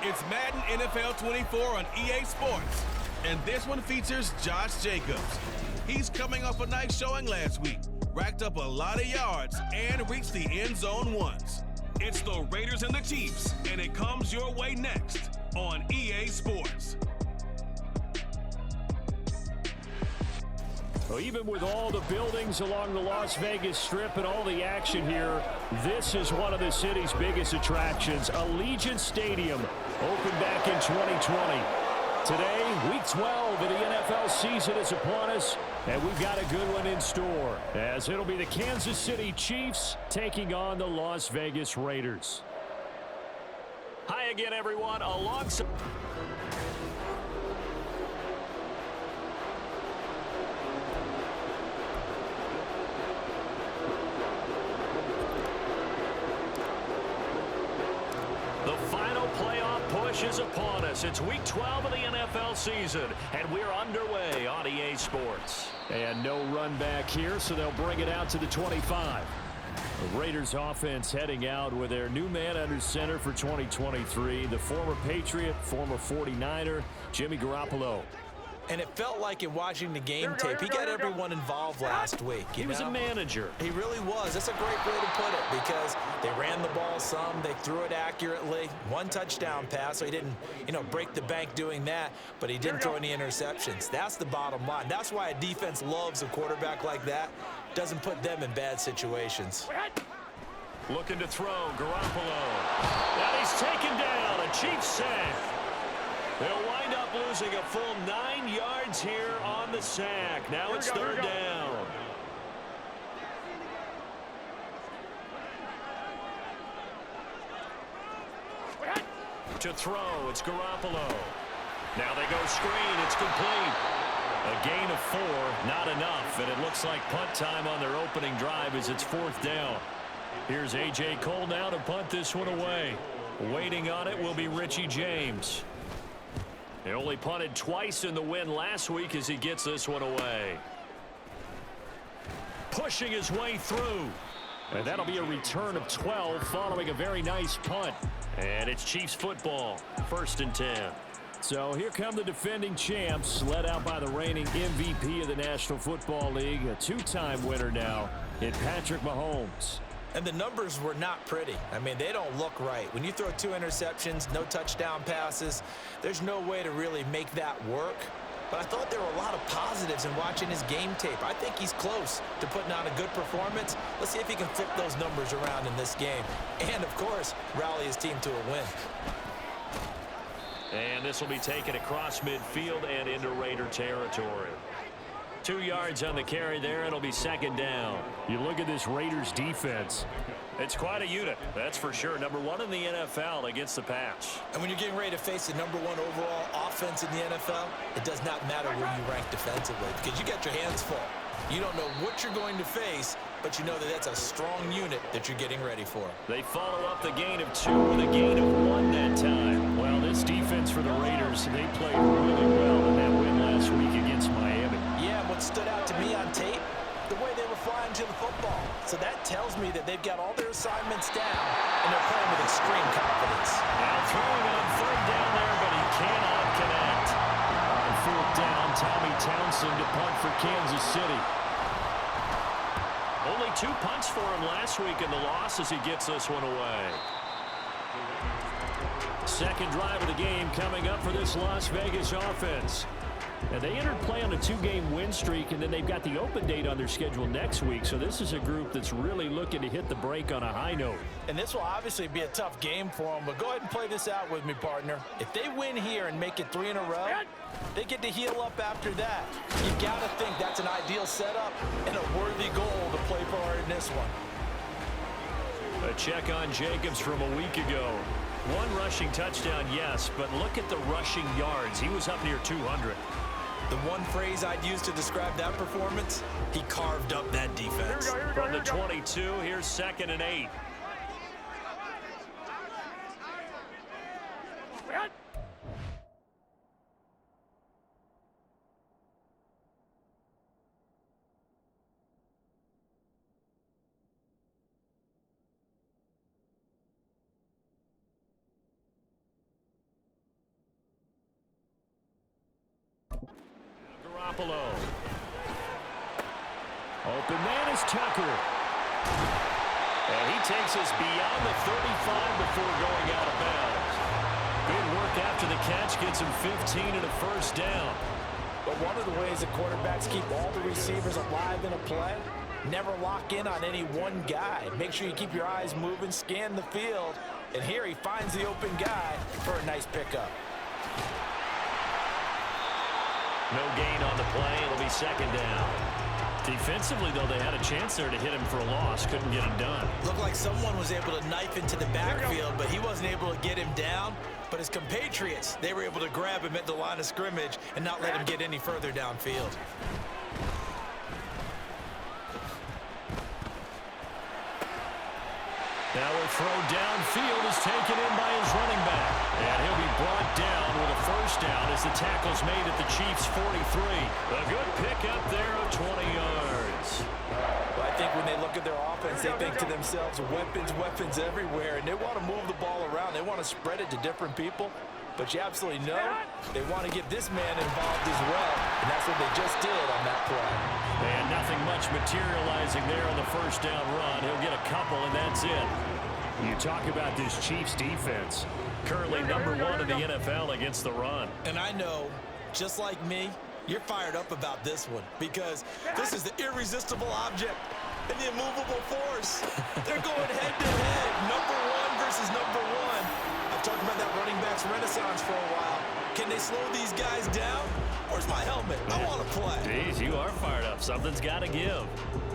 It's Madden NFL 24 on EA Sports, and this one features Josh Jacobs. He's coming off a nice showing last week, racked up a lot of yards, and reached the end zone once. It's the Raiders and the Chiefs, and it comes your way next on EA Sports. Well, even with all the buildings along the Las Vegas Strip and all the action here, this is one of the city's biggest attractions. Allegiant Stadium opened back in 2020. Today, Week 12 of the NFL season is upon us, and we've got a good one in store, as it'll be the Kansas City Chiefs taking on the Las Vegas Raiders. Hi again, everyone. Alongside... The final playoff push is upon us. It's Week 12 of the NFL season, and we're underway on EA Sports. And no run back here, so they'll bring it out to the 25. The Raiders offense heading out with their new man under center for 2023, the former Patriot, former 49er, Jimmy Garoppolo. And it felt like in watching the game tape, he got everyone involved last week. He was a manager. He really was. That's a great way to put it, because they ran the ball some, they threw it accurately, one touchdown pass, so he didn't, break the bank doing that, but he didn't throw any interceptions. That's the bottom line. That's why a defense loves a quarterback like that. Doesn't put them in bad situations. Looking to throw, Garoppolo. And he's taken down, a Chiefs sack. They'll wind up losing a full 9 yards here on the sack. Now it's third down. To throw, it's Garoppolo. Now they go screen, it's complete. A gain of 4, not enough, and it looks like punt time on their opening drive as it's fourth down. Here's A.J. Cole now to punt this one away. Waiting on it will be Richie James. He only punted twice in the win last week as he gets this one away. Pushing his way through. And that'll be a return of 12 following a very nice punt. And it's Chiefs football, 1st and 10. So here come the defending champs, led out by the reigning MVP of the National Football League, a two-time winner now in Patrick Mahomes. And the numbers were not pretty. I mean, they don't look right. When you throw 2 interceptions, no touchdown passes, there's no way to really make that work. But I thought there were a lot of positives in watching his game tape. I think he's close to putting on a good performance. Let's see if he can flip those numbers around in this game. And, of course, rally his team to a win. And this will be taken across midfield and into Raider territory. 2 yards on the carry there, and it'll be second down. You look at this Raiders defense. It's quite a unit, that's for sure. Number 1 in the NFL against the pass. And when you're getting ready to face the number 1 overall offense in the NFL, it does not matter where you rank defensively, because you got your hands full. You don't know what you're going to face, but you know that that's a strong unit that you're getting ready for. They follow up the gain of 2 with a gain of 1 that time. Well, this defense for the Raiders, they played really well in that win last week against Miami. Yeah, what stood out to me on tape, the way they were flying to the football. So that tells me that they've got all their assignments down, and they're playing with extreme confidence. Now throwing on third down there, but he cannot connect. On fourth down, Tommy Townsend to punt for Kansas City. Only 2 punts for him last week in the loss as he gets this one away. Second drive of the game coming up for this Las Vegas offense. And they entered play on a 2-game win streak, and then they've got the open date on their schedule next week. So this is a group that's really looking to hit the break on a high note. And this will obviously be a tough game for them, but go ahead and play this out with me, partner. If they win here and make it 3 in a row, they get to heal up after that. You got to think that's an ideal setup and a worthy goal to play for in this one. A check on Jacobs from a week ago. 1 rushing touchdown, yes, but look at the rushing yards. He was up near 200. The one phrase I'd use to describe that performance, he carved up that defense. From the 22, here's 2nd and 8. Garoppolo. Open man is Tucker. And he takes us beyond the 35 before going out of bounds. Good work after the catch. Gets him 15 and a first down. But one of the ways that quarterbacks keep all the receivers alive in a play, never lock in on any one guy. Make sure you keep your eyes moving, scan the field. And here he finds the open guy for a nice pickup. No gain on the play. It'll be second down. Defensively, though, they had a chance there to hit him for a loss. Couldn't get him done. Looked like someone was able to knife into the backfield, but he wasn't able to get him down. But his compatriots, they were able to grab him at the line of scrimmage and not let him get any further downfield. Now a throw downfield is taken in by his running back. And he'll be brought down with a first down as the tackle's made at the Chiefs' 43. A good pickup there of 20 yards. Well, I think when they look at their offense, they think to themselves, weapons everywhere, and they want to move the ball around. They want to spread it to different people. But you absolutely know they want to get this man involved as well, and that's what they just did on that play. And nothing much materializing there on the first down run. He'll get a couple, and that's it. You talk about this Chiefs defense. Currently #1 in the NFL against the run. And I know, just like me, you're fired up about this one because this is the irresistible object and the immovable force. They're going head-to-head, #1 versus #1. I've talked about that running back's renaissance for a while. Can they slow these guys down? Where's my helmet? I want to play. Jeez, you are fired up. Something's got to give.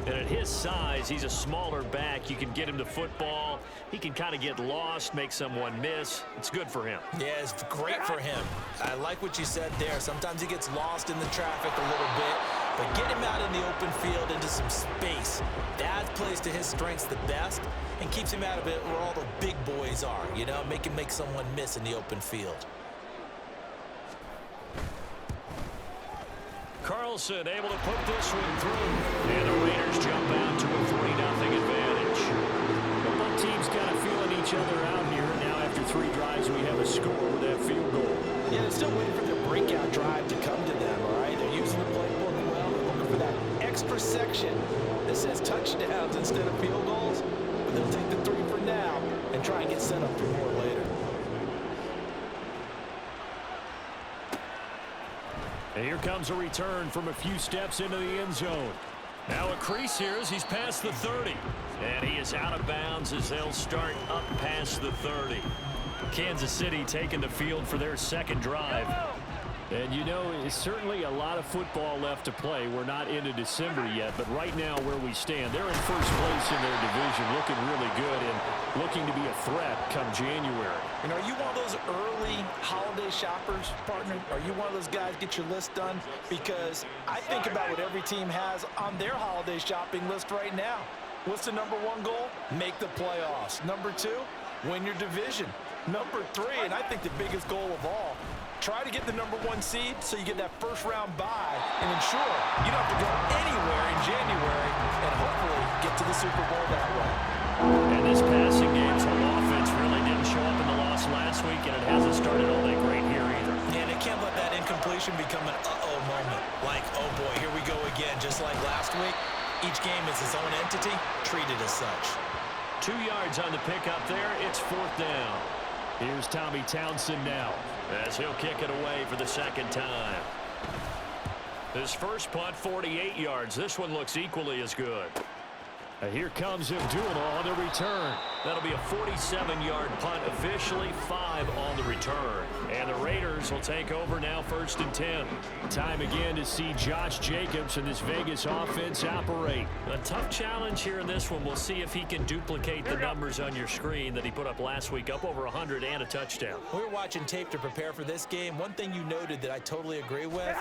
And at his size, he's a smaller back. You can get him to football. He can kind of get lost, make someone miss. It's good for him. Yeah, it's great for him. I like what you said there. Sometimes he gets lost in the traffic a little bit, but get him out in the open field into some space. That plays to his strengths the best and keeps him out of it where all the big boys are, you know, make him make someone miss in the open field. Carlson able to put this one through. And the Raiders jump out to a 3-0 advantage. Both teams kind of feeling each other out here. Now after 3 drives, we have a score with that field goal. Yeah, they're still waiting for their breakout drive to come to them, all right? They're using the playbook well. They're looking for that extra section that says touchdowns instead of field goals. But they'll take the 3 for now and try and get set up for more later. And here comes a return from a few steps into the end zone. Now a crease here as he's past the 30. And he is out of bounds as they'll start up past the 30. Kansas City taking the field for their second drive. And you know, it's certainly a lot of football left to play. We're not into December yet, but right now where we stand, they're in first place in their division, looking really good and looking to be a threat come January. And are you one of those early holiday shoppers, partner? Are you one of those guys get your list done? Because I think about what every team has on their holiday shopping list right now. What's the #1 goal? Make the playoffs. #2, win your division. #3, and I think the biggest goal of all, try to get the #1 seed so you get that first-round bye and ensure you don't have to go anywhere in January and hopefully get to the Super Bowl that way. And this passing game's whole offense really didn't show up in the loss last week, and it hasn't started all that great here either. And they can't let that incompletion become an uh-oh moment. Like, oh boy, here we go again, just like last week. Each game is its own entity, treated as such. 2 yards on the pickup there. It's 4th down. Here's Tommy Townsend now as he'll kick it away for the second time. His first punt, 48 yards. This one looks equally as good. And here comes Abdullah on the return. That'll be a 47-yard punt, officially 5 on the return. And the Raiders will take over now 1st and 10. Time again to see Josh Jacobs and this Vegas offense operate. A tough challenge here in this one. We'll see if he can duplicate the numbers on your screen that he put up last week, up over 100 and a touchdown. We were watching tape to prepare for this game. One thing you noted that I totally agree with,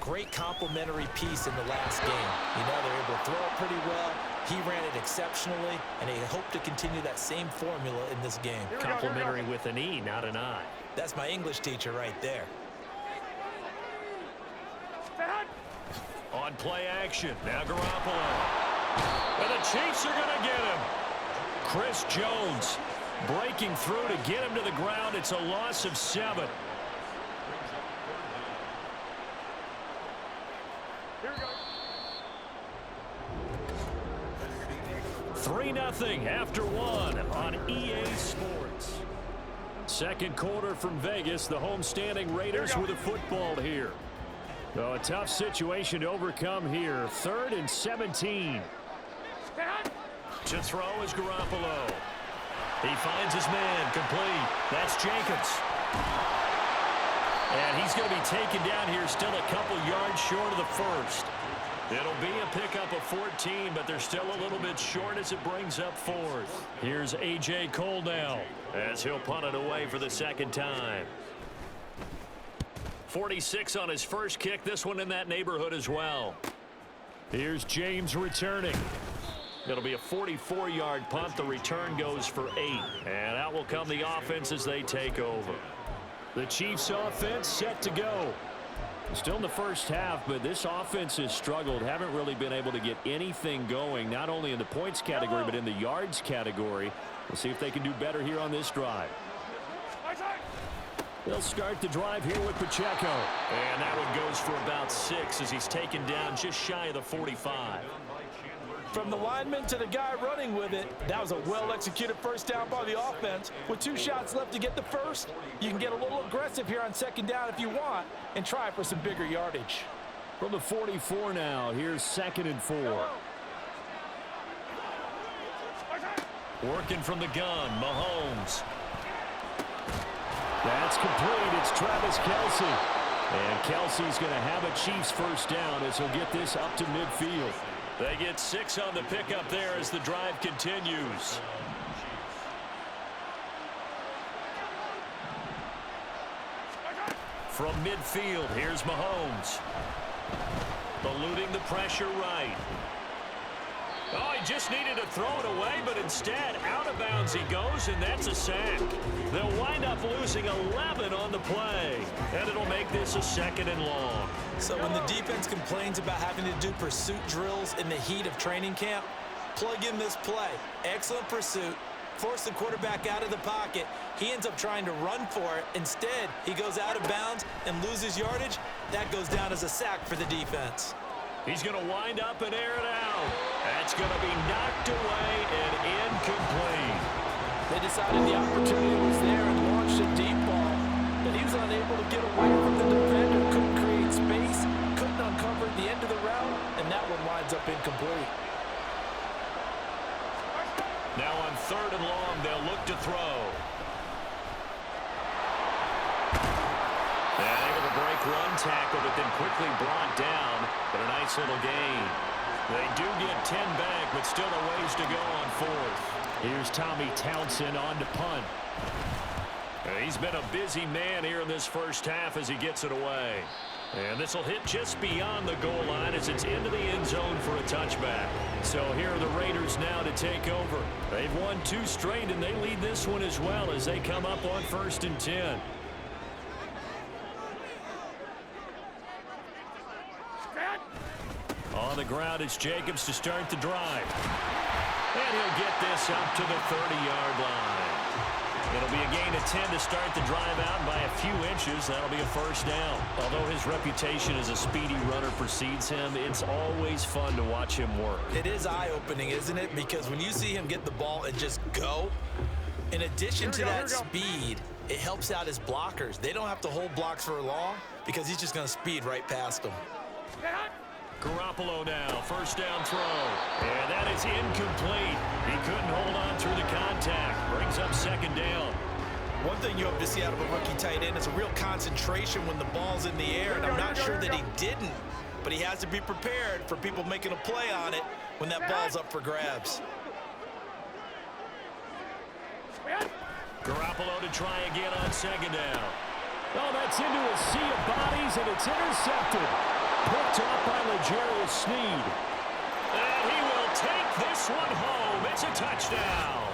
great complementary piece in the last game. You know, they're able to throw it pretty well. He ran it exceptionally, and they hope to continue that same formula in this game. Complimentary with an E, not an I. That's my English teacher right there. On play action, now Garoppolo. And the Chiefs are going to get him. Chris Jones breaking through to get him to the ground. It's a loss of 7. 3-0 after one on EA Sports. Second quarter from Vegas. The homestanding Raiders with the football here. So a tough situation to overcome here. 3rd and 17. To throw is Garoppolo. He finds his man complete. That's Jacobs. And he's going to be taken down here, still a couple yards short of the first. It'll be a pickup of 14, but they're still a little bit short as it brings up 4th. Here's A.J. Cole now as he'll punt it away for the second time. 46 on his first kick, this one in that neighborhood as well. Here's James returning. It'll be a 44-yard punt. The return goes for 8. And out will come the offense as they take over. The Chiefs offense set to go. Still in the first half, but this offense has struggled. Haven't really been able to get anything going, not only in the points category, but in the yards category. We'll see if they can do better here on this drive. They'll start the drive here with Pacheco. And that one goes for about 6 as he's taken down just shy of the 45. From the lineman to the guy running with it, that was a well-executed first down by the offense. With 2 shots left to get the first, you can get a little aggressive here on second down if you want and try for some bigger yardage. From the 44 now, here's 2nd and 4. Working from the gun, Mahomes. That's complete. It's Travis Kelce. And Kelce's going to have a Chiefs first down as he'll get this up to midfield. They get 6 on the pickup there as the drive continues. From midfield, here's Mahomes. Eluding the pressure right. Oh, he just needed to throw it away, but instead, out of bounds he goes, and that's a sack. They'll wind up losing 11 on the play, and it'll make this a 2nd and long. So when the defense complains about having to do pursuit drills in the heat of training camp, plug in this play. Excellent pursuit. Force the quarterback out of the pocket. He ends up trying to run for it. Instead, he goes out of bounds and loses yardage. That goes down as a sack for the defense. He's going to wind up and air it out. That's going to be knocked away and incomplete. They decided the opportunity was there and launched a deep ball, but he was unable to get away from the defender, couldn't create space, couldn't uncover the end of the route, and that one winds up incomplete. Now on 3rd and long, they'll look to throw. And able to break run tackle, but then quickly brought down, but a nice little gain. They do get 10 back, but still a ways to go on 4th. Here's Tommy Townsend on to punt. He's been a busy man here in this first half as he gets it away. And this will hit just beyond the goal line as it's into the end zone for a touchback. So here are the Raiders now to take over. They've won 2 straight, and they lead this one as well as they come up on 1st and 10. On the ground, it's Jacobs to start the drive. And he'll get this up to the 30-yard line. It'll be a gain of 10 to start the drive out by a few inches. That'll be a first down. Although his reputation as a speedy runner precedes him, it's always fun to watch him work. It is eye-opening, isn't it? Because when you see him get the ball and just go, in addition to that speed, it helps out his blockers. They don't have to hold blocks for long because he's just going to speed right past them. Garoppolo now, first down throw. And that is incomplete. He couldn't hold on through the contact. Brings up 2nd down. One thing you hope to see out of a rookie tight end is a real concentration when the ball's in the air, and I'm not sure that he didn't, but he has to be prepared for people making a play on it when that ball's up for grabs. Garoppolo to try again on 2nd down. Oh, that's into a sea of bodies, and it's intercepted. Picked up by L'Jarius Sneed. And he will take this one home. It's a touchdown.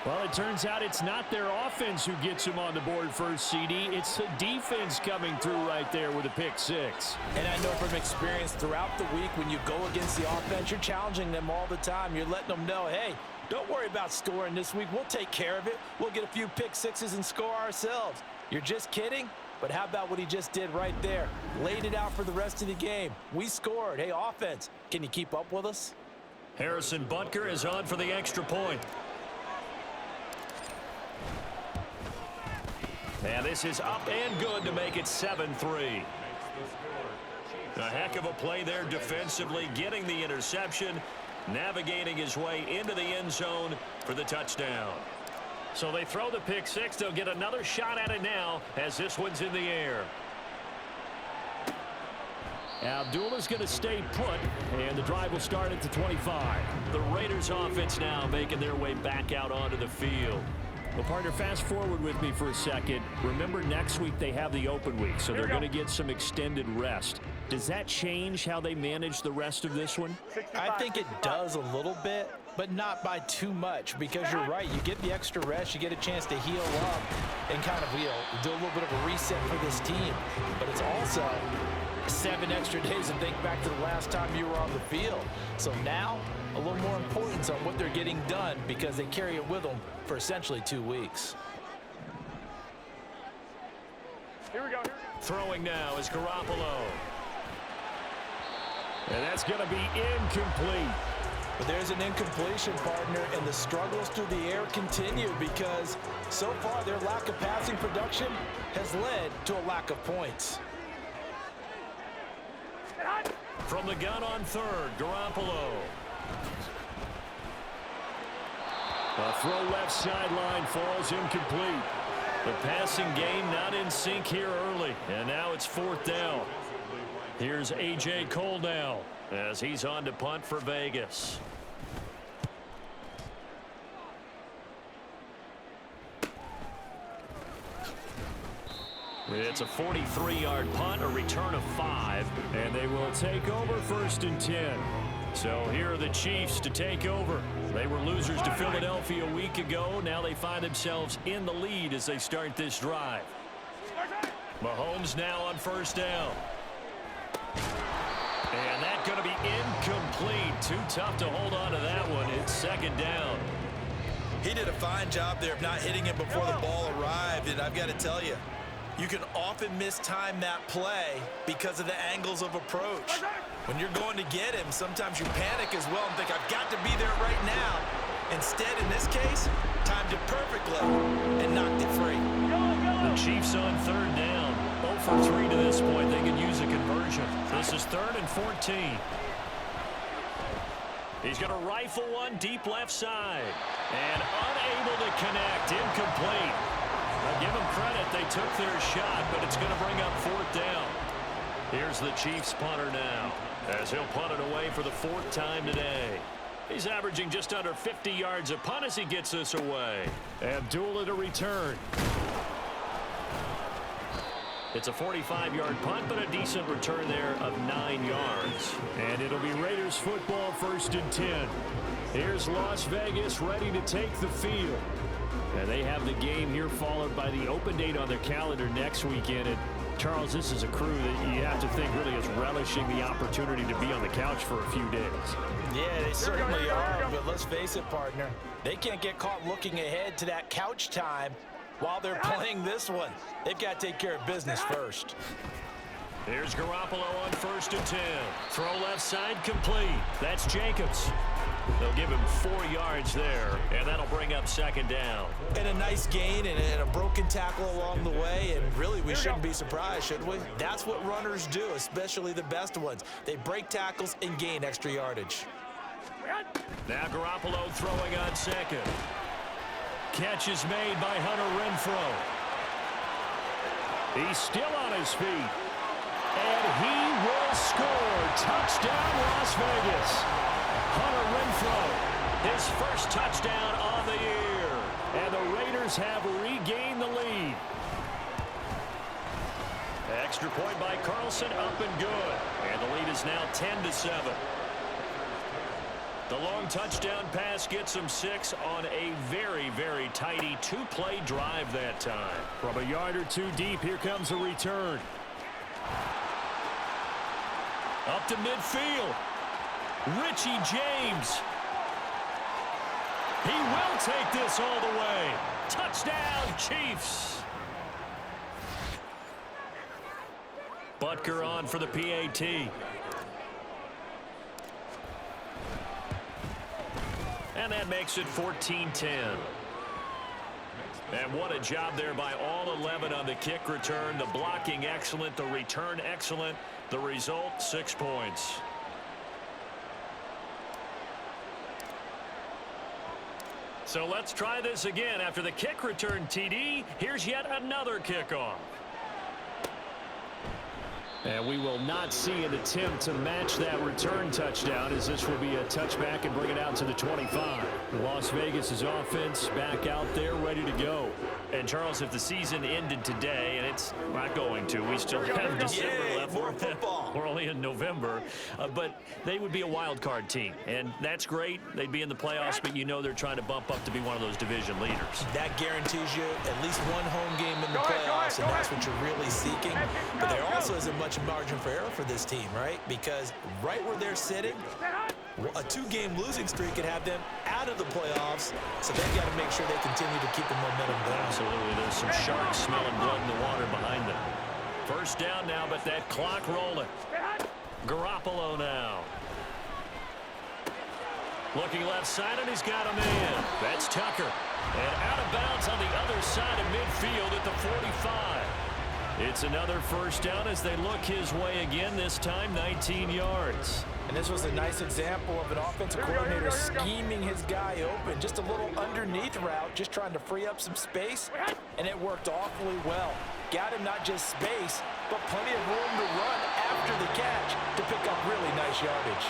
Well, it turns out it's not their offense who gets him on the board first, CD. It's the defense coming through right there with a pick 6. And I know from experience throughout the week when you go against the offense, you're challenging them all the time. You're letting them know, hey, don't worry about scoring this week. We'll take care of it. We'll get a few pick 6s and score ourselves. You're just kidding? But how about what he just did right there? Laid it out for the rest of the game. We scored. Hey, offense, can you keep up with us? Harrison Butker is on for the extra point. And this is up and good to make it 7-3. A heck of a play there defensively, getting the interception, navigating his way into the end zone for the touchdown. So they throw the pick six. They'll get another shot at it now as this one's in the air. Abdullah's going to stay put, and the drive will start at the 25. The Raiders offense now making their way back out onto the field. Well, partner, fast forward with me for a second. Remember, next week they have the open week, so they're going to get some extended rest. Does that change how they manage the rest of this one? I think it does a little bit, but not by too much, because you're right. You get the extra rest, you get a chance to heal up and kind of do a little bit of a reset for this team. But it's also 7 extra days to think back to the last time you were on the field. So now, a little more importance on what they're getting done, because they carry it with them for essentially 2 weeks. Here we go. Throwing now is Garoppolo. And that's going to be incomplete. But there's an incompletion, partner, and the struggles through the air continue, because so far their lack of passing production has led to a lack of points. From the gun on third, Garoppolo. A throw left sideline falls incomplete. The passing game not in sync here early, and now it's 4th down. Here's A.J. Cole now as he's on to punt for Vegas. It's a 43-yard punt, a return of 5, and they will take over 1st and 10. So here are the Chiefs to take over. They were losers to Philadelphia a week ago. Now they find themselves in the lead as they start this drive. Mahomes now on 1st down. And that's going to be incomplete. Too tough to hold on to that one. It's 2nd down. He did a fine job there of not hitting it before the ball arrived, and I've got to tell you, you can often mistime that play because of the angles of approach. When you're going to get him, sometimes you panic as well and think, I've got to be there right now. Instead, in this case, timed it perfectly and knocked it free. The Chiefs on 3rd down. 0 for 3 to this point. They can use a conversion. This is 3rd and 14. He's going to rifle one deep left side. And unable to connect. Incomplete. I'll give them credit. They took their shot, but it's going to bring up 4th down. Here's the Chiefs punter now, as he'll punt it away for the 4th time today. He's averaging just under 50 yards a punt as he gets this away. Abdullah to return. It's a 45-yard punt, but a decent return there of 9 yards. And it'll be Raiders football 1st and 10. Here's Las Vegas ready to take the field. And they have the game here followed by the open date on their calendar next weekend. And Charles, this is a crew that you have to think really is relishing the opportunity to be on the couch for a few days. Yeah, they certainly are, but let's face it, partner. They can't get caught looking ahead to that couch time while they're playing this one. They've got to take care of business first. Here's Garoppolo on 1st and 10. Throw left side complete. That's Jacobs. They'll give him 4 yards there, and that'll bring up 2nd down. And a nice gain and a broken tackle along the way, and really we shouldn't be surprised, should we? That's what runners do, especially the best ones. They break tackles and gain extra yardage. Now Garoppolo throwing on 2nd. Catch is made by Hunter Renfrow. He's still on his feet. And he will score. Touchdown, Las Vegas. Hunter Renfrow, his first touchdown on the year. And the Raiders have regained the lead. Extra point by Carlson, up and good. And the lead is now 10-7. The long touchdown pass gets them 6 on a very, very tidy 2-play drive that time. From a yard or 2 deep, here comes a return. Up to midfield. Richie James. He will take this all the way. Touchdown, Chiefs. Butker on for the PAT. And that makes it 14-10. And what a job there by all 11 on the kick return. The blocking excellent, the return excellent. The result, 6 points. So let's try this again. After the kick return TD, here's yet another kickoff. And we will not see an attempt to match that return touchdown, as this will be a touchback and bring it out to the 25. Las Vegas' offense back out there ready to go. And Charles, if the season ended today, and it's not going to, we still have December left. More football. We're only in November, but they would be a wild card team, and that's great. They'd be in the playoffs, but you know they're trying to bump up to be one of those division leaders. That guarantees you at least one home game in the playoffs, and that's what you're really seeking. But there also isn't much margin for error for this team, right? Because right where they're sitting, a 2-game losing streak could have them out of the playoffs, so they've got to make sure they continue to keep the momentum going. Absolutely. There's some sharks smelling blood in the water behind them. First down now, but that clock rolling. Garoppolo now. Looking left side, and he's got a man. That's Tucker. And out of bounds on the other side of midfield at the 45. It's another first down as they look his way again, this time 19 yards. And this was a nice example of an offensive coordinator scheming his guy open. Just a little underneath route, just trying to free up some space, and it worked awfully well. Got him not just space, but plenty of room to run after the catch to pick up really nice yardage.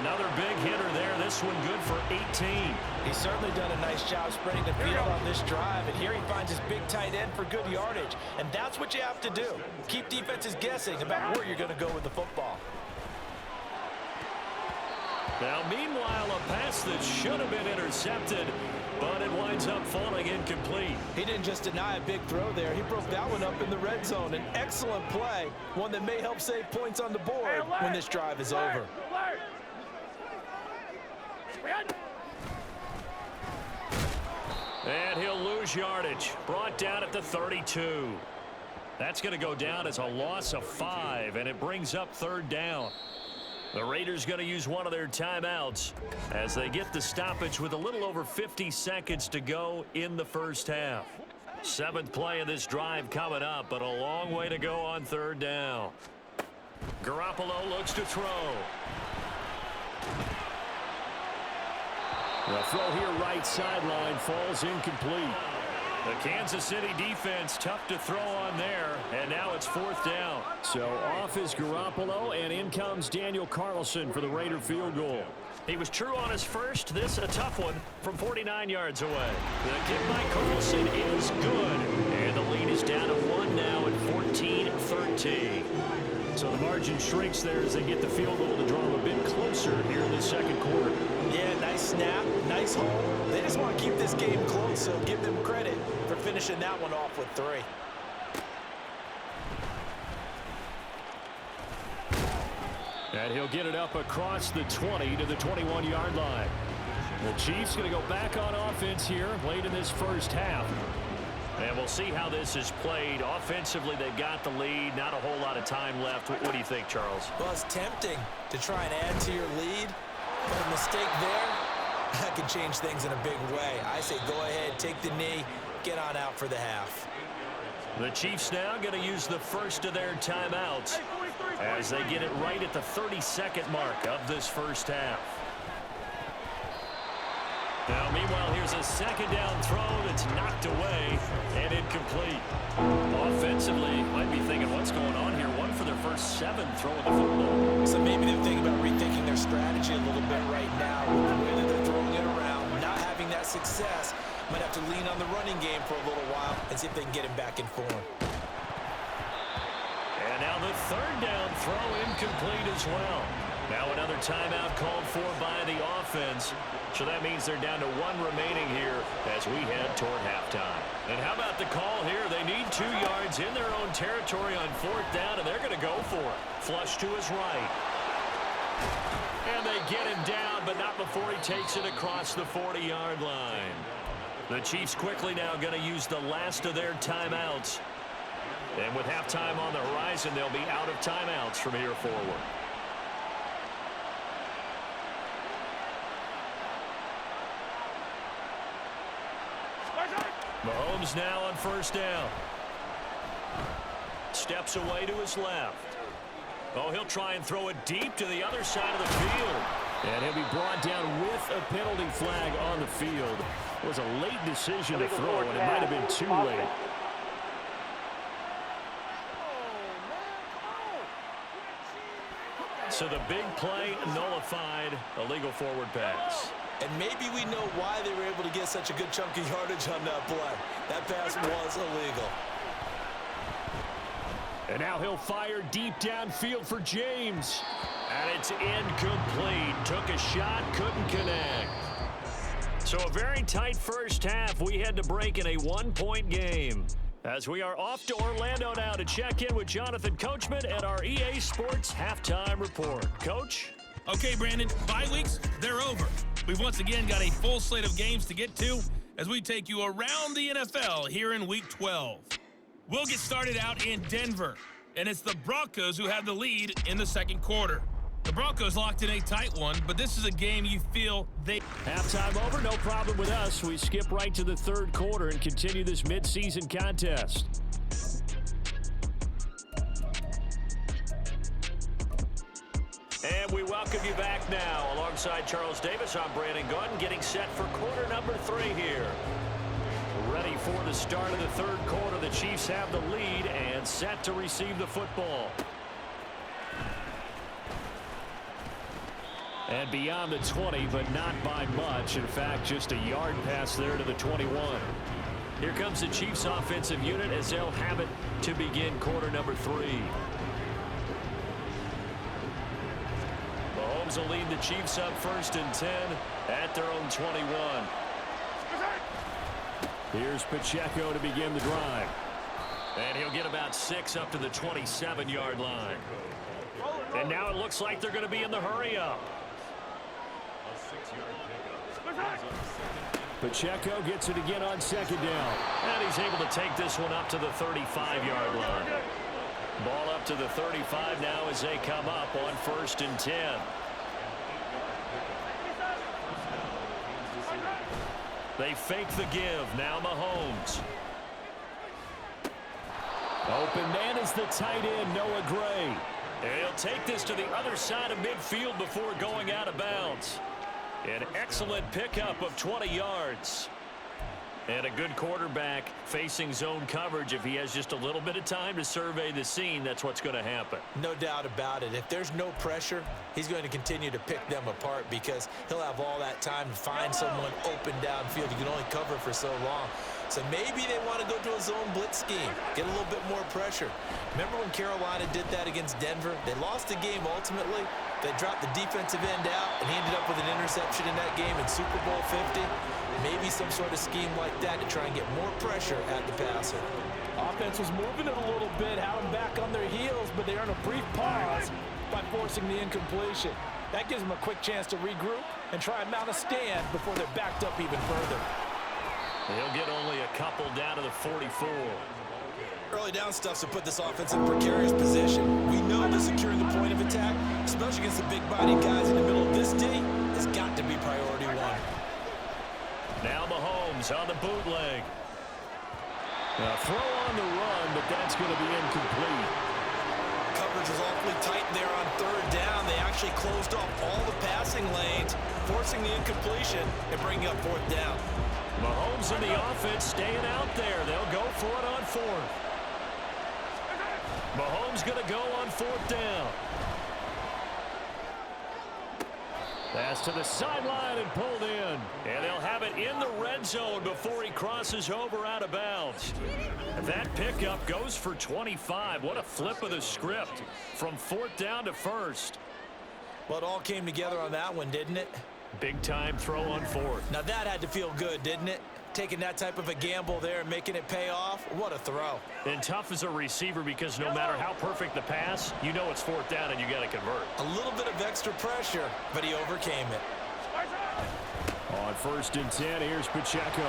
Another big hitter there. This one good for 18. He's certainly done a nice job spreading the field on this drive, and here he finds his big tight end for good yardage. And that's what you have to do. Keep defenses guessing about where you're going to go with the football. Now, meanwhile, a pass that should have been intercepted, but it winds up falling incomplete. He didn't just deny a big throw there. He broke that one up in the red zone. An excellent play, one that may help save points on the board when this drive is over. And he'll lose yardage. Brought down at the 32. That's going to go down as a loss of 5, and it brings up third down. The Raiders going to use one of their timeouts as they get the stoppage with a little over 50 seconds to go in the first half. 7th play of this drive coming up, but a long way to go on third down. Garoppolo looks to throw. The throw here right sideline falls incomplete. The Kansas City defense tough to throw on there, and now it's 4th down. So off is Garoppolo, and in comes Daniel Carlson for the Raider field goal. He was true on his first. This a tough one from 49 yards away. The kick by Carlson is good, and the lead is down to 1 now at 14-13. So the margin shrinks there as they get the field goal to draw them a bit closer here in the second quarter. Yeah, nice snap, nice hole. They just want to keep this game close, so give them credit for finishing that one off with 3. And he'll get it up across the 20 to the 21-yard line. The Chiefs going to go back on offense here late in this first half. And we'll see how this is played. Offensively, they got the lead. Not a whole lot of time left. What do you think, Charles? Well, it's tempting to try and add to your lead. But a mistake there, that could change things in a big way. I say go ahead, take the knee, get on out for the half. The Chiefs now going to use the first of their timeouts as they get it right at the 32nd mark of this first half. Now, meanwhile, here's a second down throw that's knocked away and incomplete. Offensively, might be thinking, what's going on here? One for their first 7 throwing the football. So maybe they're thinking about rethinking their strategy a little bit right now with the way that they're throwing it around, not having that success. Might have to lean on the running game for a little while and see if they can get him back in form. And now the third down throw incomplete as well. Now another timeout called for by the offense. So that means they're down to 1 remaining here as we head toward halftime. And how about the call here? They need 2 yards in their own territory on 4th down, and they're going to go for it. Flush to his right. And they get him down, but not before he takes it across the 40-yard line. The Chiefs quickly now going to use the last of their timeouts And with halftime on the horizon, they'll be out of timeouts from here forward. Mahomes now on first down. Steps away to his left. Oh, he'll try and throw it deep to the other side of the field. And he'll be brought down with a penalty flag on the field. It was a late decision to throw, and it might have been too late. So the big play nullified, illegal forward pass. And maybe we know why they were able to get such a good chunk of yardage on that play. That pass was illegal. And now he'll fire deep downfield for James. And it's incomplete. Took a shot, couldn't connect. So a very tight first half. We had to break in a one-point game. As we are off to Orlando now to check in with Jonathan Coachman at our EA Sports Halftime Report. Coach? Okay, Brandon, bye weeks, they're over. We've once again got a full slate of games to get to as we take you around the NFL here in Week 12. We'll get started out in Denver, and it's the Broncos who have the lead in the second quarter. The Broncos locked in a tight one, but this is a game you feel they... Halftime over, no problem with us. We skip right to the third quarter and continue this midseason contest. And we welcome you back now. Alongside Charles Davis, I'm Brandon Gordon, getting set for quarter number 3 here. Ready for the start of the third quarter. The Chiefs have the lead and set to receive the football. And beyond the 20, but not by much. In fact, just a yard pass there to the 21. Here comes the Chiefs offensive unit as they'll have it to begin quarter number 3. Mahomes will lead the Chiefs up 1st and 10 at their own 21. Here's Pacheco to begin the drive. And he'll get about 6 up to the 27-yard line. And now it looks like they're going to be in the hurry-up. Pacheco gets it again on 2nd down. And he's able to take this one up to the 35-yard line. Ball up to the 35 now as they come up on 1st and 10. They fake the give. Now Mahomes. Open man is the tight end, Noah Gray. And he'll take this to the other side of midfield before going out of bounds. An excellent pickup of 20 yards. And a good quarterback facing zone coverage. If he has just a little bit of time to survey the scene, that's what's going to happen. No doubt about it. If there's no pressure, he's going to continue to pick them apart because he'll have all that time to find someone open downfield. You can only cover for so long. So maybe they want to go to a zone blitz scheme, get a little bit more pressure. Remember when Carolina did that against Denver? They lost the game ultimately. They dropped the defensive end out, and he ended up with an interception in that game in Super Bowl 50. Maybe some sort of scheme like that to try and get more pressure at the passer. Offense was moving it a little bit, had them back on their heels, but they earned a brief pause by forcing the incompletion. That gives them a quick chance to regroup and try and mount a stand before they're backed up even further. He'll get only a couple down to the 44. Early down stuff to put this offense in a precarious position. We know that securing the point of attack, especially against the big-bodied guys in the middle of this D, has got to be priority 1. Now Mahomes on the bootleg. Now throw on the run, but that's going to be incomplete. Coverage was awfully tight there on 3rd down. They actually closed off all the passing lanes, forcing the incompletion and bringing up 4th down. Mahomes and the offense staying out there. They'll go for it on 4th. Mahomes going to go on 4th down. Pass to the sideline and pulled in. And they'll have it in the red zone before he crosses over out of bounds. That pickup goes for 25. What a flip of the script from 4th down to 1st. Well, it all came together on that one, didn't it? Big time throw on 4th. Now that had to feel good, didn't it? Taking that type of a gamble there and making it pay off. What a throw. And tough as a receiver because no matter how perfect the pass, you know it's 4th down and you got to convert. A little bit of extra pressure, but he overcame it. On 1st and 10, here's Pacheco.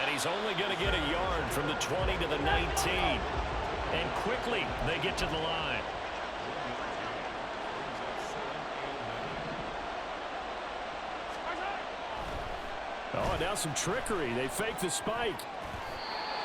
And he's only going to get a yard from the 20 to the 19. And quickly they get to the line. Oh, now some trickery. They fake the spike.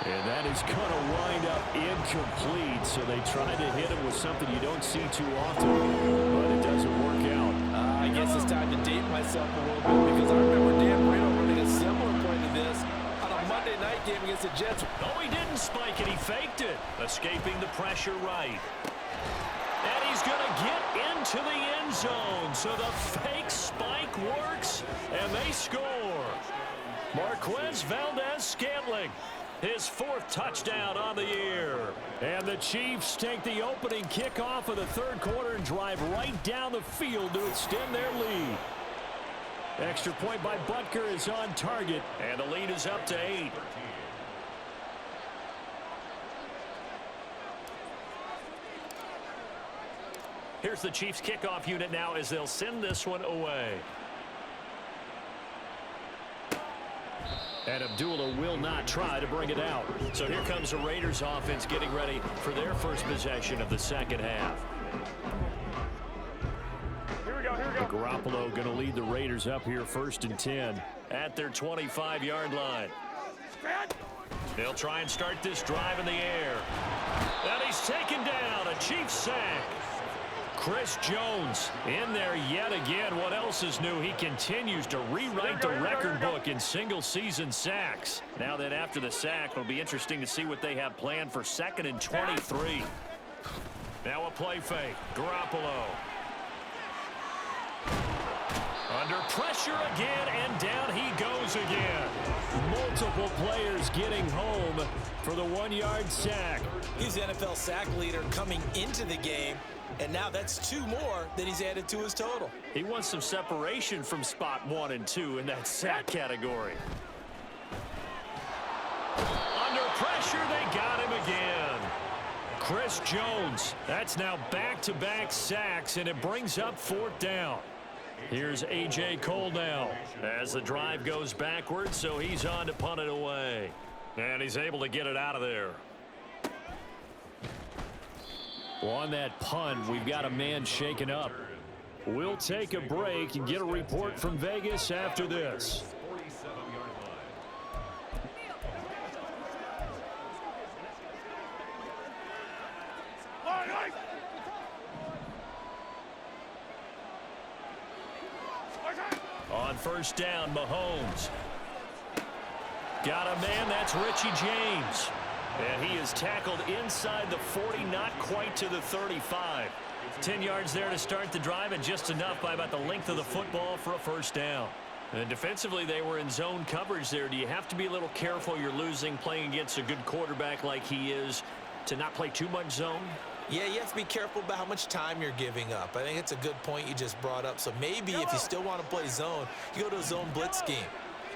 And that is going to wind up incomplete. So they try to hit him with something you don't see too often, but it doesn't work out. I guess it's time to date myself a little bit because I remember Dan Marino running a similar play to this on a Monday night game against the Jets. Oh, he didn't spike it. He faked it. Escaping the pressure right. And he's going to get into the end zone. So the fake spike works, and they score. Marquez Valdez-Scantling, his 4th touchdown on the year. And the Chiefs take the opening kickoff of the 3rd quarter and drive right down the field to extend their lead. Extra point by Butker is on target, and the lead is up to 8. Here's the Chiefs kickoff unit now as they'll send this one away. And Abdullah will not try to bring it out. So here comes the Raiders offense getting ready for their first possession of the second half. Here we go. Garoppolo going to lead the Raiders up here 1st and 10 at their 25-yard line. They'll try and start this drive in the air. And he's taken down, a Chiefs sack. Chris Jones in there yet again. What else is new? He continues to rewrite the record book in single-season sacks. Now that after the sack, it'll be interesting to see what they have planned for 2nd and 23. Now a play fake. Garoppolo. Under pressure again, and down he goes again. Multiple players getting home for the 1-yard sack. He's the NFL sack leader coming into the game, and now that's 2 more that he's added to his total. He wants some separation from spot 1 and 2 in that sack category. Under pressure, they got him again. Chris Jones, that's now back-to-back sacks, and it brings up 4th down. Here's A.J. Cole now as the drive goes backwards, so he's on to punt it away. And he's able to get it out of there. Well, on that punt, we've got a man shaken up. We'll take a break and get a report from Vegas after this. On 1st down, Mahomes. Got a man, that's Richie James. And he is tackled inside the 40, not quite to the 35. 10 yards there to start the drive, and just enough by about the length of the football for a 1st down. And defensively, they were in zone coverage there. Do you have to be a little careful? You're losing, playing against a good quarterback like he is, to not play too much zone? Yeah, you have to be careful about how much time you're giving up. I think it's a good point you just brought up. So maybe if you still want to play zone, you go to a zone blitz scheme.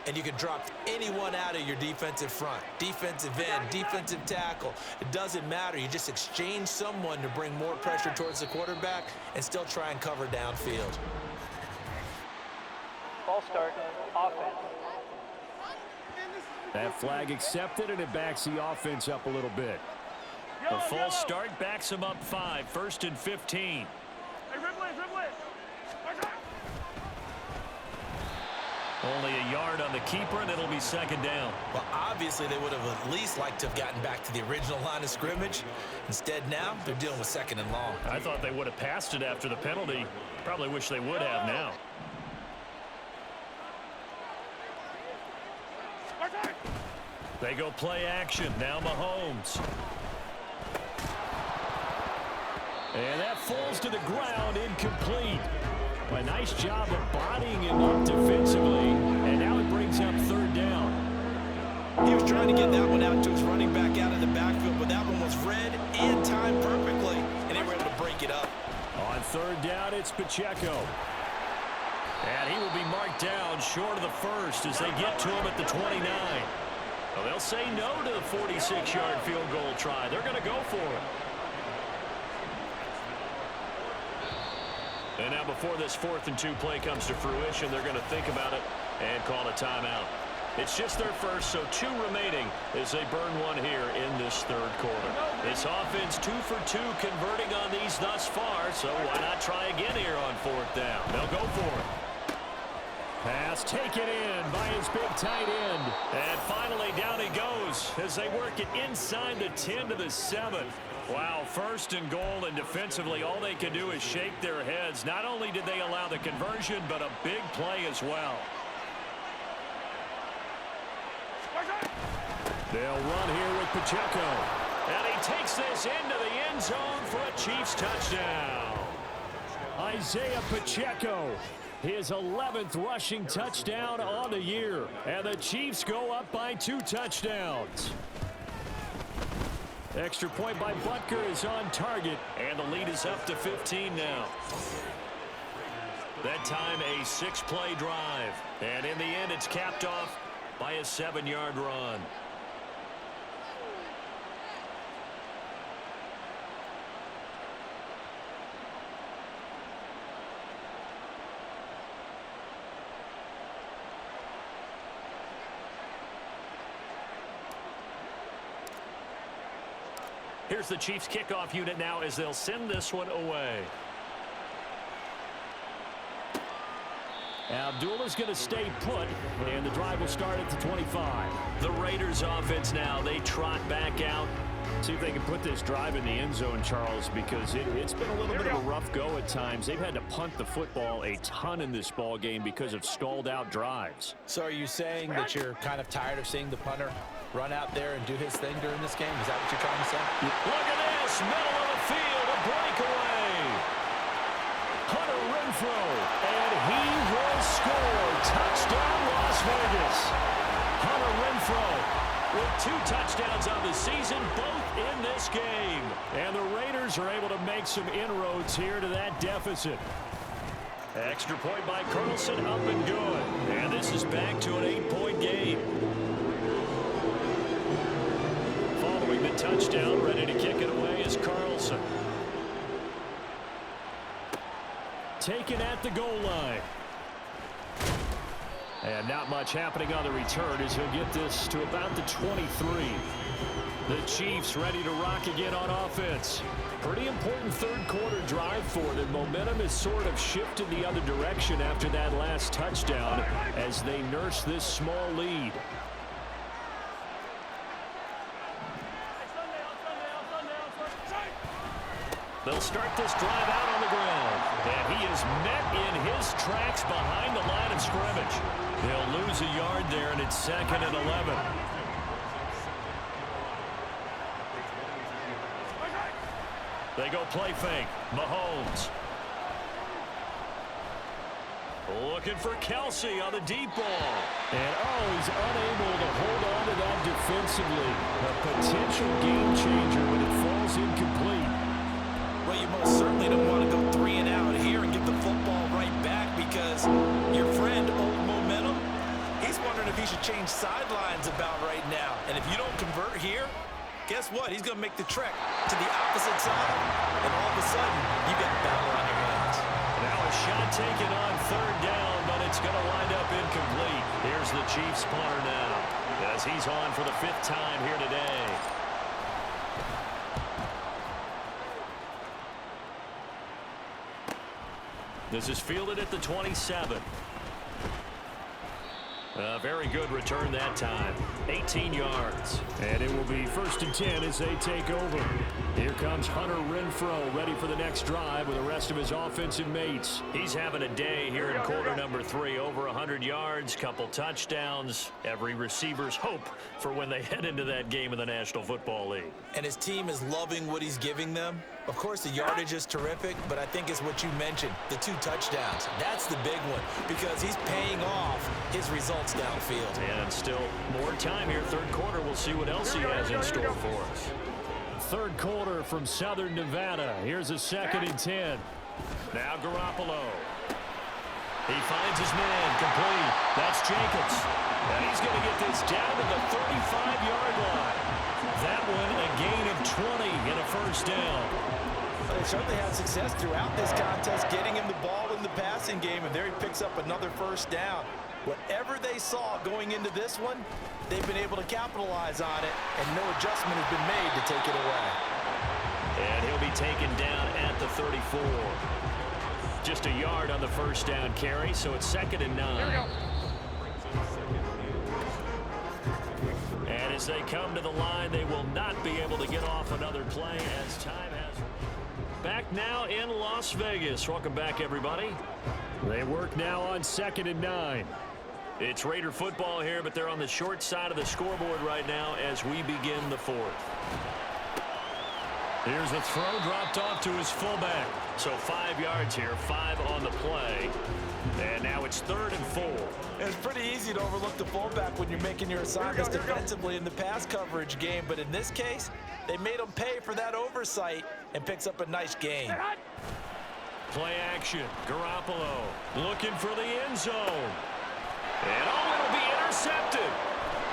And you can drop anyone out of your defensive front, defensive end, defensive tackle. It doesn't matter. You just exchange someone to bring more pressure towards the quarterback and still try and cover downfield. Ball start, offense. That flag accepted, and it backs the offense up a little bit. A false start backs him up 5, 1st and 15. Hey, Ripley. Only a yard on the keeper, and it'll be 2nd down. Well, obviously, they would have at least liked to have gotten back to the original line of scrimmage. Instead, now, they're dealing with 2nd and long. I thought they would have passed it after the penalty. Probably wish they would have now. They go play action. Now Mahomes. And that falls to the ground, incomplete. A nice job of bodying him up defensively, and now it brings up 3rd down. He was trying to get that one out to his running back out of the backfield, but that one was read and timed perfectly, and they were able to break it up. On 3rd down, it's Pacheco. And he will be marked down short of the 1st as they get to him at the 29. Well, they'll say no to the 46-yard field goal try. They're going to go for it. And now before this 4th and 2 play comes to fruition, they're going to think about it and call a timeout. It's just their first, so 2 remaining as they burn one here in this this third quarter. This offense 2 for 2 converting on these thus far, so why not try again here on fourth down? They'll go for it. Pass taken in by his big tight end. And finally down he goes as they work it inside the 10 to the 7. Wow, first and goal, and defensively all they can do is shake their heads. Not only did they allow the conversion, but a big play as well. They'll run here with Pacheco. And he takes this into the end zone for a Chiefs touchdown. Isaiah Pacheco, his 11th rushing touchdown on the year. And the Chiefs go up by 2 touchdowns. Extra point by Butker is on target. And the lead is up to 15 now. That time a 6-play drive. And in the end it's capped off by a 7-yard run. Here's the Chiefs kickoff unit now as they'll send this one away. Abdullah's going to stay put, and the drive will start at the 25. The Raiders offense now, they trot back out. See if they can put this drive in the end zone, Charles, because it's been a little bit of a rough go at times. They've had to punt the football a ton in this ball game because of stalled out drives. So are you saying that you're kind of tired of seeing the punter run out there and do his thing during this game? Is that what you're trying to say? Look at this, middle of the field, a breakaway. Hunter Renfrow, and he will score. Touchdown, Las Vegas. Hunter Renfrow with 2 touchdowns on the season, both in this game. And the Raiders are able to make some inroads here to that deficit. Extra point by Carlson, up and good. And this is back to an 8-point game. Following the touchdown, ready to kick it away is Carlson. Taken at the goal line. And not much happening on the return as he'll get this to about the 23. The Chiefs ready to rock again on offense. Pretty important third quarter drive for them. Momentum has sort of shifted the other direction after that last touchdown as they nurse this small lead. They'll start this drive out on the ground. And he is met in his tracks behind the line of scrimmage. They'll lose a yard there, and it's 2nd and 11. They go play fake. Mahomes. Looking for Kelsey on the deep ball. And he's unable to hold on to that defensively. A potential game changer, but it falls incomplete. Well, you most certainly don't want to go 3 and out here and get the football right back because your friend, Old Momentum, he's wondering if he should change sidelines about right now. And if you don't convert here, guess what? He's going to make the trek to the opposite side. And all of a sudden, you got battle on your hands. Now a shot taken on 3rd down, but it's going to wind up incomplete. Here's the Chiefs punter now as he's on for the 5th time here today. This is fielded at the 27. A very good return that time. 18 yards. And it will be 1st and 10 as they take over. Here comes Hunter Renfrow, ready for the next drive with the rest of his offensive mates. He's having a day here in quarter number 3. Over 100 yards, couple touchdowns. Every receiver's hope for when they head into that game in the National Football League. And his team is loving what he's giving them. Of course, the yardage is terrific, but I think it's what you mentioned, the 2 touchdowns. That's the big one because he's paying off his results downfield. And still more time here. 3rd quarter. We'll see what else he has in store for us. 3rd quarter from Southern Nevada. Here's a 2nd and 10. Now Garoppolo. He finds his man complete. That's Jacobs. And he's going to get this down to the 35-yard line. That one a gain of 20 and a 1st down. They certainly had success throughout this contest getting him the ball in the passing game, and there he picks up another 1st down. Whatever they saw going into this one, they've been able to capitalize on it, and no adjustment has been made to take it away. And he'll be taken down at the 34. Just a yard on the first down carry, so it's 2nd and 9. Here we go. And as they come to the line, they will not be able to get off another play as time has. Back now in Las Vegas. Welcome back, everybody. They work now on 2nd and 9. It's Raider football here, but they're on the short side of the scoreboard right now as we begin the 4th. Here's a throw dropped off to his fullback. So 5 yards here, 5 on the play. And now it's 3rd and 4. It's pretty easy to overlook the fullback when you're making your assignments defensively in the pass coverage game, but in this case, they made him pay for that oversight and picks up a nice gain. Play action. Garoppolo looking for the end zone. And it'll be intercepted.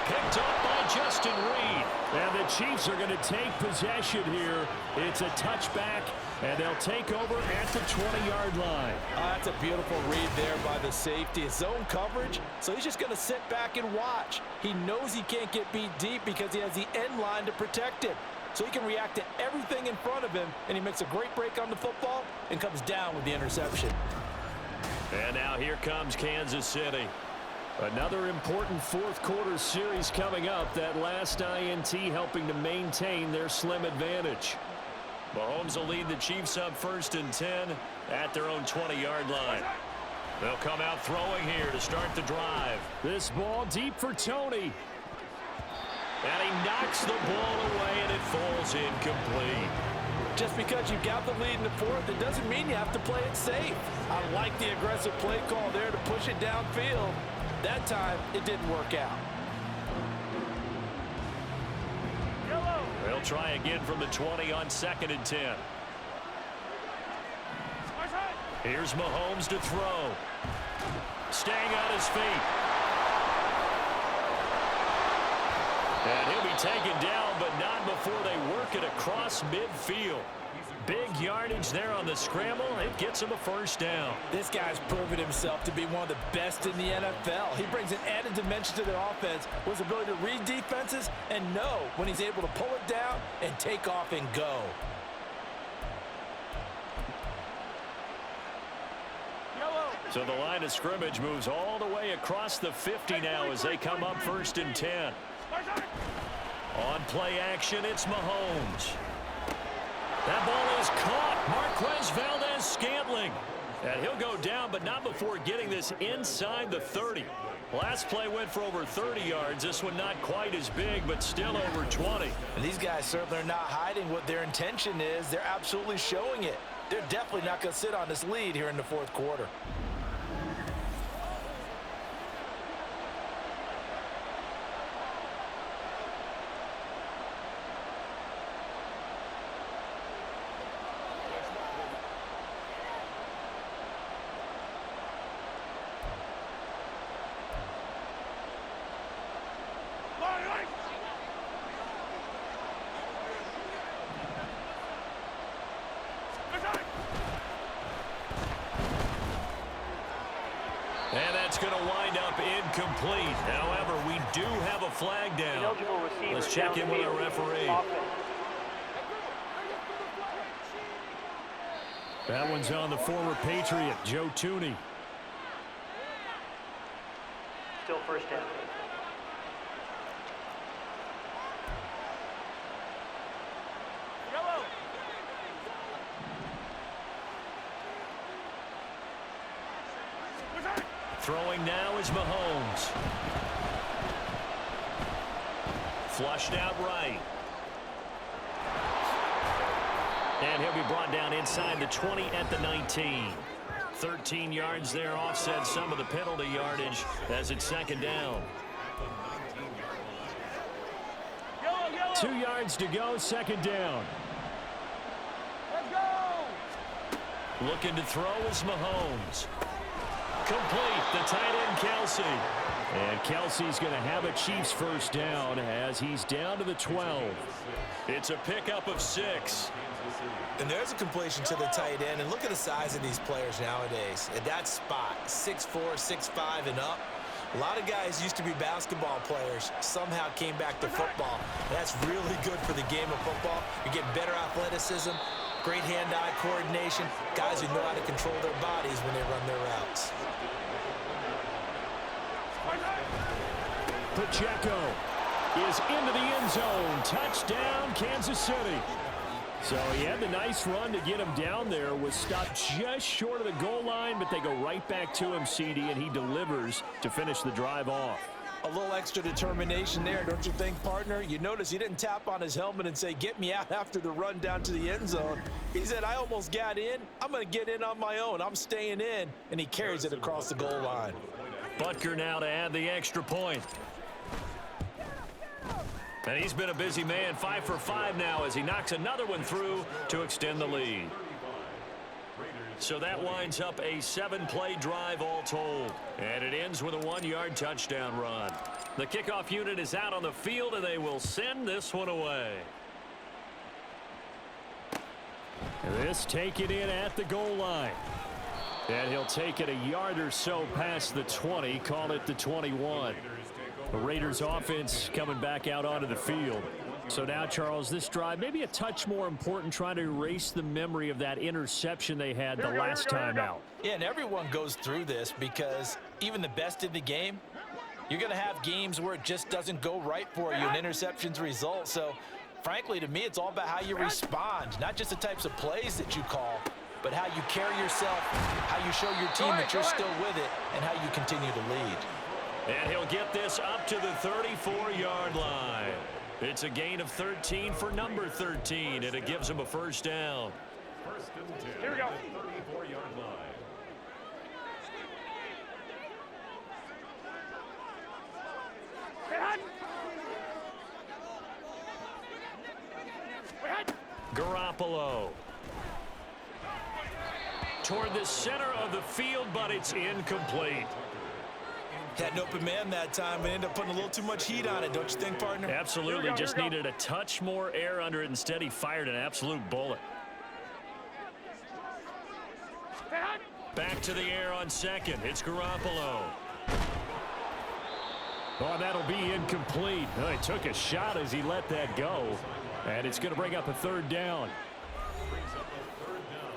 Picked up by Justin Reed. And the Chiefs are going to take possession here. It's a touchback, and they'll take over at the 20-yard line. That's a beautiful read there by the safety. It's zone coverage, so he's just going to sit back and watch. He knows he can't get beat deep because he has the end line to protect him. So he can react to everything in front of him, and he makes a great break on the football and comes down with the interception. And now here comes Kansas City. Another important fourth-quarter series coming up. That last INT helping to maintain their slim advantage. Mahomes will lead the Chiefs up 1st and 10 at their own 20-yard line. They'll come out throwing here to start the drive. This ball deep for Tony. And he knocks the ball away, and it falls incomplete. Just because you've got the lead in the 4th, it doesn't mean you have to play it safe. I like the aggressive play call there to push it downfield. That time, it didn't work out. Yellow. They'll try again from the 20 on 2nd and 10. Here's Mahomes to throw. Staying on his feet. And he'll be taken down, but not before they work it across midfield. Big yardage there on the scramble. It gets him a 1st down. This guy's proven himself to be one of the best in the NFL. He brings an added dimension to their offense with his ability to read defenses and know when he's able to pull it down and take off and go. So the line of scrimmage moves all the way across the 50 now as they come up 1st and 10. On play action, it's Mahomes. That ball is caught. Marquez Valdez-Scantling. And he'll go down, but not before getting this inside the 30. Last play went for over 30 yards. This one not quite as big, but still over 20. And these guys certainly are not hiding what their intention is. They're absolutely showing it. They're definitely not going to sit on this lead here in the 4th quarter. And that's going to wind up incomplete. However, we do have a flag down. Let's check in with our referee. That one's on the former Patriot, Joe Tooney. Still 1st down. Yellow. Throwing now is Mahomes. Flushed out right. And he'll be brought down inside the 20 at the 19. 13 yards there, offset some of the penalty yardage as it's 2nd down. 2 yards to go, 2nd down. Let's go. Looking to throw is Mahomes. Complete, the tight end Kelsey. And Kelsey's going to have a Chiefs 1st down as he's down to the 12. It's a pickup of 6. And there's a completion to the tight end. And look at the size of these players nowadays. At that spot, 6'4", 6'5", and up. A lot of guys used to be basketball players, somehow came back to football. That's really good for the game of football. You're getting better athleticism, great hand-eye coordination, guys who know how to control their bodies when they run their routes. Pacheco is into the end zone. Touchdown, Kansas City. So he had the nice run to get him down there, was stopped just short of the goal line, but they go right back to him, CD, and he delivers to finish the drive off. A little extra determination there, don't you think, partner? You notice he didn't tap on his helmet and say, get me out after the run down to the end zone. He said, I almost got in. I'm going to get in on my own. I'm staying in. And he carries it across the goal line. Butker now to add the extra point. And he's been a busy man, 5 for 5 now as he knocks another one through to extend the lead. So that winds up a 7-play drive all told. And it ends with a 1-yard touchdown run. The kickoff unit is out on the field, and they will send this one away. This taken in at the goal line. And he'll take it a yard or so past the 20, call it the 21. The Raiders offense coming back out onto the field. So now, Charles, this drive maybe a touch more important, trying to erase the memory of that interception they had the last time out. Yeah, and everyone goes through this because even the best in the game, you're going to have games where it just doesn't go right for you and interceptions result. So, frankly, to me, it's all about how you respond, not just the types of plays that you call, but how you carry yourself, how you show your team that you're still with it, and how you continue to lead. And he'll get this up to the 34-yard line. It's a gain of 13 for number 13, and it gives him a first down. Here we go. 34-yard line. Garoppolo. Toward the center of the field, but it's incomplete. Had an open man that time and ended up putting a little too much heat on it, don't you think, partner? Absolutely, just needed a touch more air under it. Instead, he fired an absolute bullet. Back to the air on second. It's Garoppolo. Oh, that'll be incomplete. Oh, he took a shot as he let that go. And it's going to bring up a third down. Brings up a third down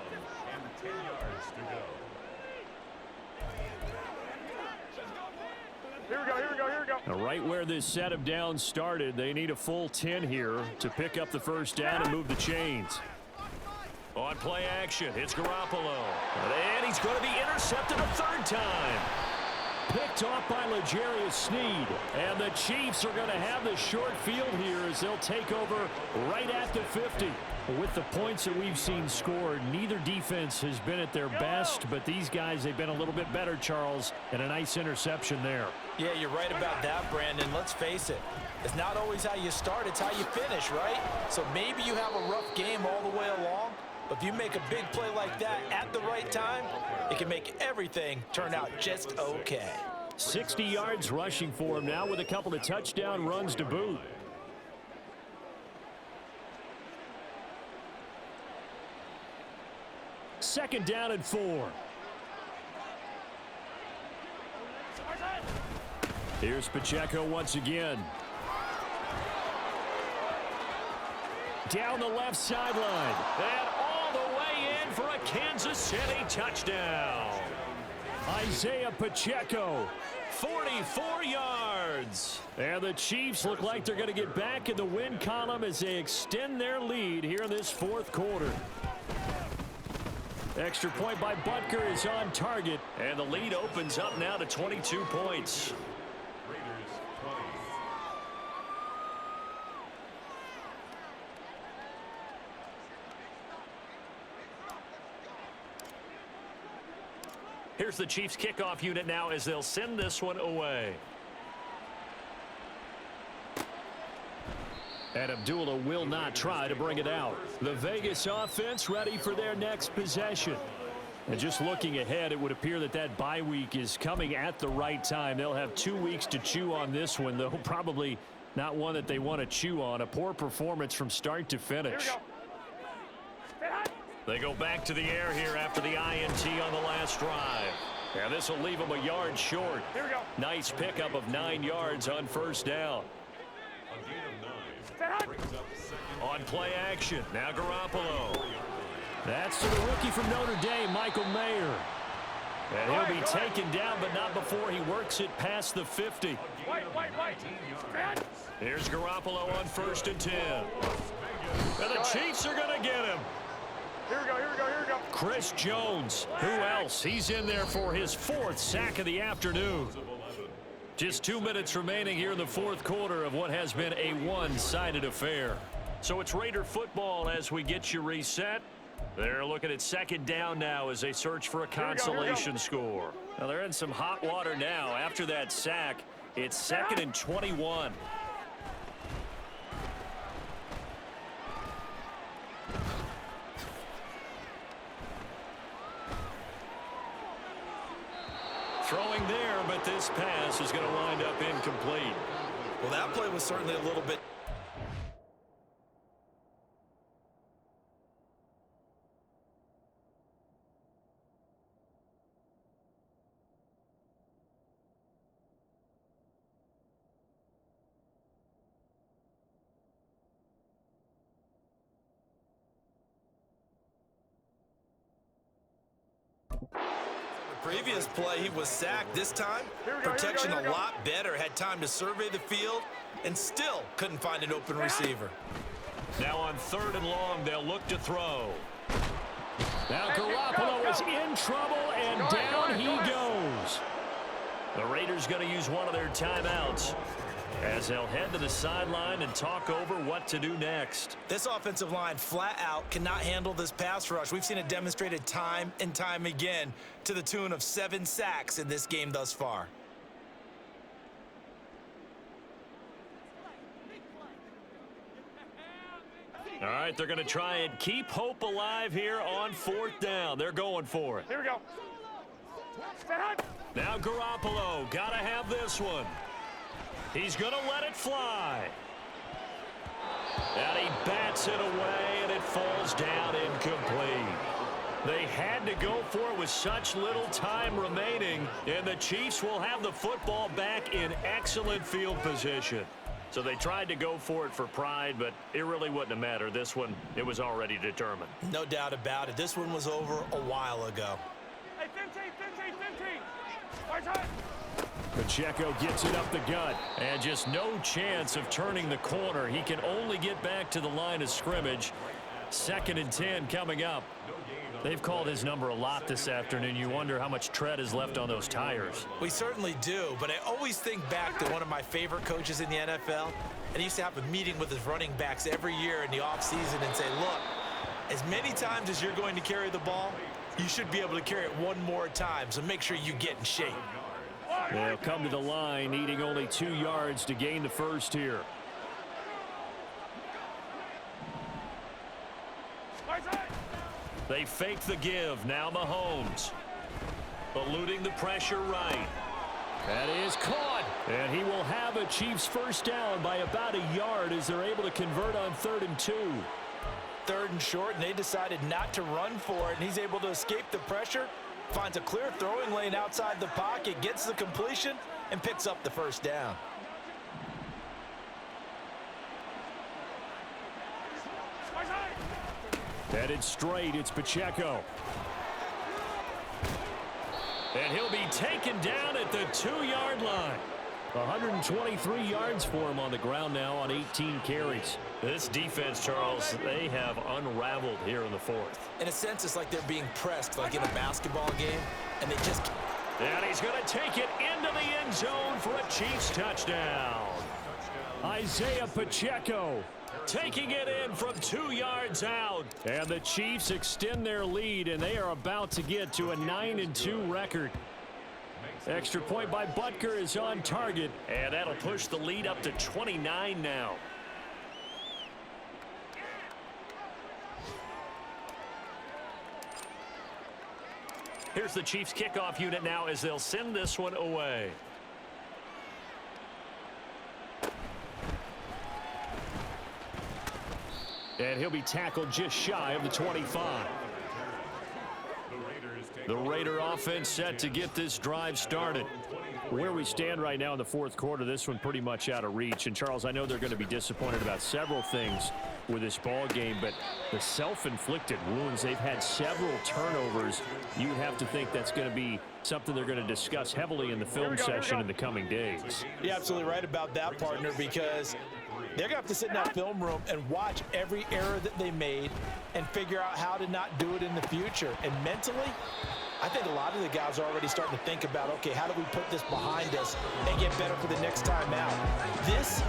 and 10 yards to go. Here we go. Now, right where this set of downs started, they need a full 10 here to pick up the first down and move the chains. On play action, it's Garoppolo. And he's going to be intercepted a third time. Picked off by L'Jarius Sneed. And the Chiefs are going to have the short field here as they'll take over right at the 50. With the points that we've seen scored, neither defense has been at their best, but these guys, they've been a little bit better, Charles, and a nice interception there. Yeah, you're right about that, Brandon. Let's face it. It's not always how you start, it's how you finish, right? So maybe you have a rough game all the way along, but if you make a big play like that at the right time, it can make everything turn out just okay. 60 yards rushing for him now with a couple of touchdown runs to boot. Second down and 4. Here's Pacheco once again. Down the left sideline. And all the way in for a Kansas City touchdown. Isaiah Pacheco, 44 yards. And the Chiefs look like they're going to get back in the win column as they extend their lead here in this fourth quarter. Extra point by Butker is on target, and the lead opens up now to 22 points. Raiders 20. Here's the Chiefs kickoff unit now as they'll send this one away. And Abdullah will not try to bring it out. The Vegas offense ready for their next possession. And just looking ahead, it would appear that that bye week is coming at the right time. They'll have 2 weeks to chew on this one, though probably not one that they want to chew on. A poor performance from start to finish. They go back to the air here after the INT on the last drive. And this will leave him a yard short. Here we go. Nice pickup of 9 yards on first down. On play action, now Garoppolo. That's to the rookie from Notre Dame, Michael Mayer. And he'll be taken down, but not before he works it past the 50. Wait. Here's Garoppolo on 1st and 10. And the Chiefs are going to get him. Here we go. Chris Jones. Who else? He's in there for his 4th sack of the afternoon. Just 2 minutes remaining here in the 4th quarter of what has been a one-sided affair. So it's Raider football as we get you reset. They're looking at 2nd down now as they search for a consolation score. Now they're in some hot water now. After that sack, it's 2nd and 21. Throwing there, but this pass is going to wind up incomplete. Well, that play was certainly a little bit. Previous play, he was sacked. This time, protection a lot better. Had time to survey the field and still couldn't find an open receiver. Now on 3rd and long, they'll look to throw. Now Garoppolo is in trouble, and down he goes. The Raiders going to use one of their timeouts as they'll head to the sideline and talk over what to do next. This offensive line flat out cannot handle this pass rush. We've seen it demonstrated time and time again to the tune of 7 sacks in this game thus far. All right, they're going to try and keep hope alive here on 4th down. They're going for it. Here we go. Now Garoppolo, got to have this one. He's going to let it fly. And he bats it away, and it falls down incomplete. They had to go for it with such little time remaining, and the Chiefs will have the football back in excellent field position. So they tried to go for it for pride, but it really wouldn't have mattered. This one, it was already determined. No doubt about it. This one was over a while ago. Hey, 15. Pacheco gets it up the gut, and just no chance of turning the corner. He can only get back to the line of scrimmage. 2nd and 10 coming up. They've called his number a lot this afternoon. You wonder how much tread is left on those tires. We certainly do, but I always think back to one of my favorite coaches in the NFL, and he used to have a meeting with his running backs every year in the offseason and say, look, as many times as you're going to carry the ball, you should be able to carry it one more time, so make sure you get in shape. They'll come to the line, needing only 2 yards to gain the first here. They fake the give. Now Mahomes. Eluding the pressure right. That is caught. And he will have a Chiefs first down by about a yard as they're able to convert on 3rd and 2. 3rd and short, and they decided not to run for it, and he's able to escape the pressure, finds a clear throwing lane outside the pocket, gets the completion, and picks up the first down. Headed straight, it's Pacheco. And he'll be taken down at the 2-yard line. 123 yards for him on the ground now on 18 carries. This defense, Charles, they have unraveled here in the 4th. In a sense, it's like they're being pressed, like in a basketball game, and they just... And he's going to take it into the end zone for a Chiefs touchdown. Isaiah Pacheco taking it in from 2 yards out. And the Chiefs extend their lead, and they are about to get to a 9-2 record. Extra point by Butker is on target, and that'll push the lead up to 29 now. Here's the Chiefs kickoff unit now as they'll send this one away. And he'll be tackled just shy of the 25. The Raider offense set to get this drive started. Where we stand right now in the fourth quarter, this one pretty much out of reach. And, Charles, I know they're going to be disappointed about several things with this ball game, but the self-inflicted wounds, they've had several turnovers. You have to think that's going to be something they're going to discuss heavily in the film session in the coming days. You're absolutely right about that, partner, because they're going to have to sit in that film room and watch every error that they made and figure out how to not do it in the future. And mentally, I think a lot of the guys are already starting to think about, okay, how do we put this behind us and get better for the next time out? This